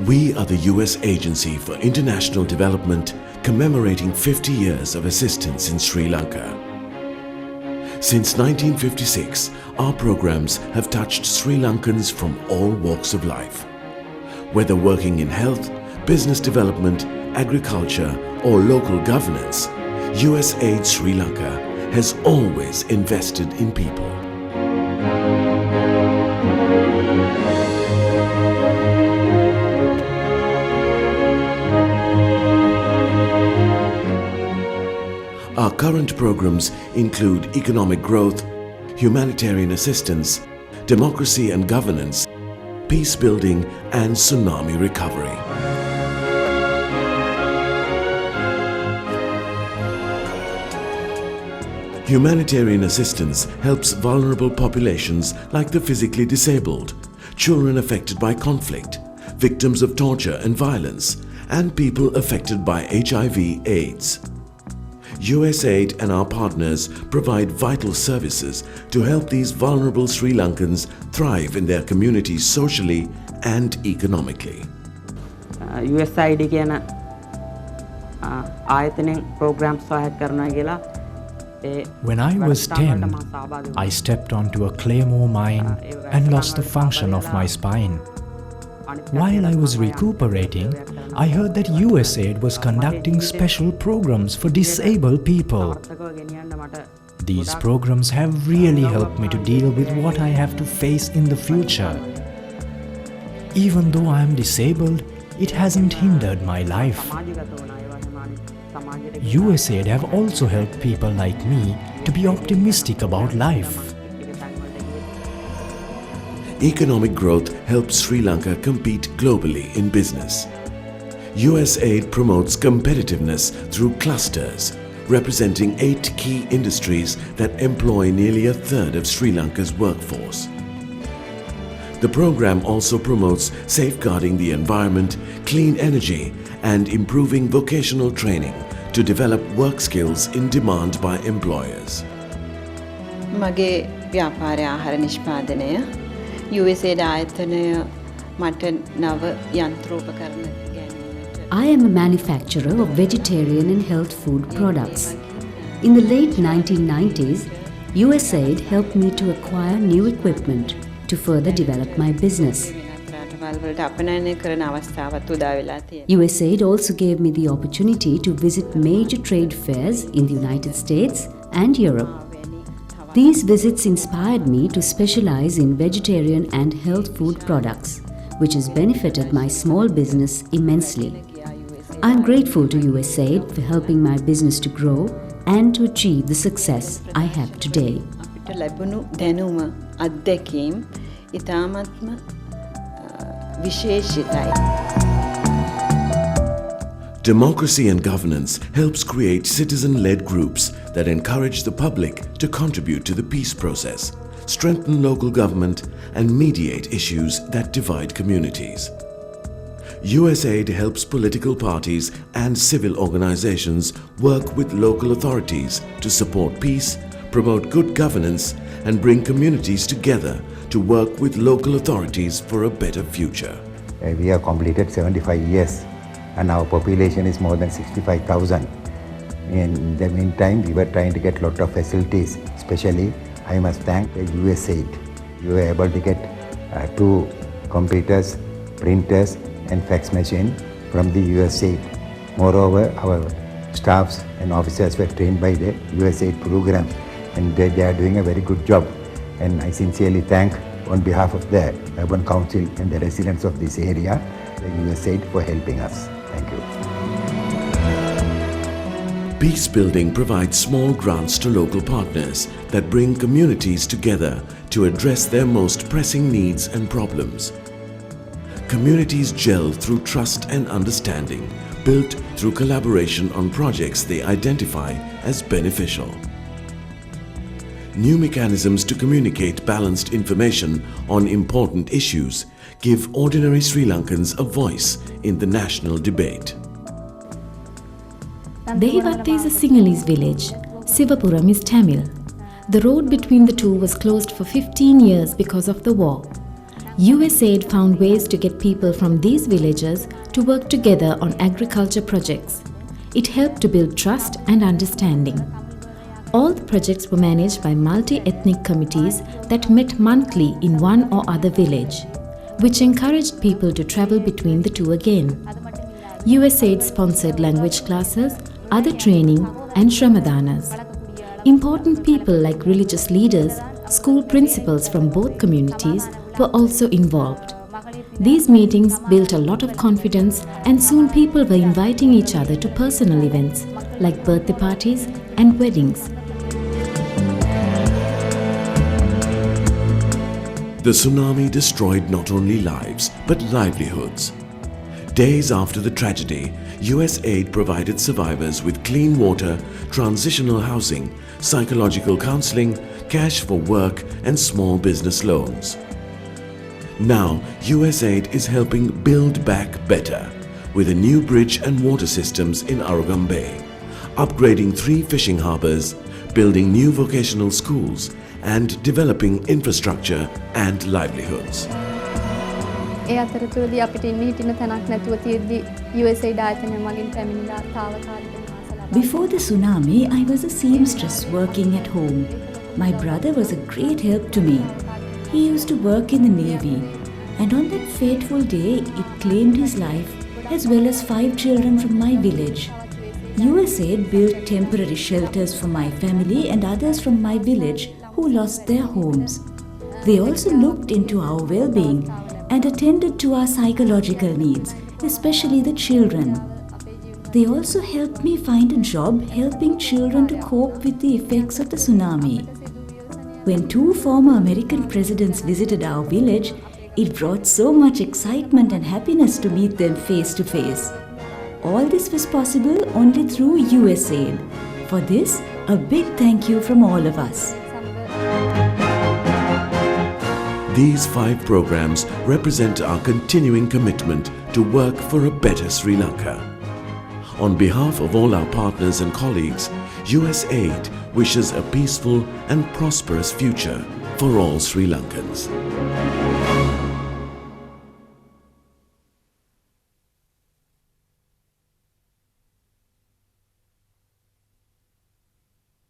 We are the US Agency for International Development commemorating 50 years of assistance in Sri Lanka. Since 1956, our programs have touched Sri Lankans from all walks of life. Whether working in health, business development, agriculture or local governance, USAID Sri Lanka has always invested in people. Our current programs include economic growth, humanitarian assistance, democracy and governance, peace building and tsunami recovery. Humanitarian assistance helps vulnerable populations like the physically disabled, children affected by conflict, victims of torture and violence, and people affected by HIV/AIDS. USAID and our partners provide vital services to help these vulnerable Sri Lankans thrive in their communities socially and economically. USAID කියන ආයතනයෙන් programs සහාය කරනවා කියලා. When I was 10, I stepped onto a claymore mine and lost the function of my spine. While I was recuperating, I heard that USAID was conducting special programs for disabled people. These programs have really helped me to deal with what I have to face in the future. Even though I am disabled, it hasn't hindered my life. USAID have also helped people like me to be optimistic about life. Economic growth helps Sri Lanka compete globally in business. USAID promotes competitiveness through clusters, representing 8 key industries that employ nearly a third of Sri Lanka's workforce. The program also promotes safeguarding the environment, clean energy, and improving vocational training to develop work skills in demand by employers. මගේ ව්‍යාපාරය ආහාර නිෂ්පාදනය USAID ආයතනය මට නව යන්ත්‍රෝපකරණ ගැනීමට I am a manufacturer of vegetarian and health food products. In the late 1990s, USAID helped me to acquire new equipment to further develop my business. USAID also gave me the opportunity to visit major trade fairs in the United States and Europe. These visits inspired me to specialize in vegetarian and health food products, which has benefited my small business immensely. I am grateful to USAID for helping my business to grow and to achieve the success I have today. ලැබුණු දැනුම අත්දැකීම් ඉතාමත්ම විශේෂිතයි. Democracy and governance helps create citizen-led groups that encourage the public to contribute to the peace process, strengthen local government, and mediate issues that divide communities. USAID helps political parties and civil organizations work with local authorities to support peace, promote good governance, and bring communities together to work with local authorities for a better future. We have completed 75 years and our population is more than 65,000. In the meantime, we were trying to get a lot of facilities, especially I must thank the USAID. We were able to get 2 computers, printers and fax machine from the USAID. Moreover, our staffs and officers were trained by the USAID program and they are doing a very good job. And I sincerely thank on behalf of the Urban Council and the residents of this area, the USAID for helping us. Thank you. Peace building provides small grants to local partners that bring communities together to address their most pressing needs and problems. Communities gel through trust and understanding, built through collaboration on projects they identify as beneficial. New mechanisms to communicate balanced information on important issues give ordinary Sri Lankans a voice in the national debate. Dehivatte is a Sinhalese village. Sivapuram is Tamil. The road between the two was closed for 15 years because of the war. USAID found ways to get people from these villages to work together on agriculture projects. It helped to build trust and understanding. All the projects were managed by multi-ethnic committees that met monthly in one or other village, which encouraged people to travel between the two again. USAID sponsored language classes, other training and Shramadanas. Important people like religious leaders, school principals from both communities were also involved. These meetings built a lot of confidence, and soon people were inviting each other to personal events like birthday parties and weddings. The tsunami destroyed not only lives but livelihoods. Days after the tragedy, USAID provided survivors with clean water, transitional housing, psychological counseling, cash for work and small business loans. Now, USAID is helping build back better with a new bridge and water systems in Arugam Bay, upgrading 3 fishing harbours, building new vocational schools and developing infrastructure and livelihoods. ඒ අතරතුරදී අපිට ඉන්න හිටින තැනක් නැතුව තියෙද්දි USAID ආයතනය මගින් පැමිණිලා తాවකාලික නිවාස ලබා. Before the tsunami, I was a seamstress working at home. My brother was a great help to me. He used to work in the Navy, and on that fateful day, it claimed his life as well as 5 children from my village. USAID built temporary shelters for my family and others from my village who lost their homes. They also looked into our well-being and attended to our psychological needs, especially the children. They also helped me find a job helping children to cope with the effects of the tsunami. When 2 former American presidents visited our village, it brought so much excitement and happiness to meet them face to face. All this was possible only through USAID. For this, a big thank you from all of us. These 5 programs represent our continuing commitment to work for a better Sri Lanka. On behalf of all our partners and colleagues, USAID wishes a peaceful and prosperous future for all Sri Lankans.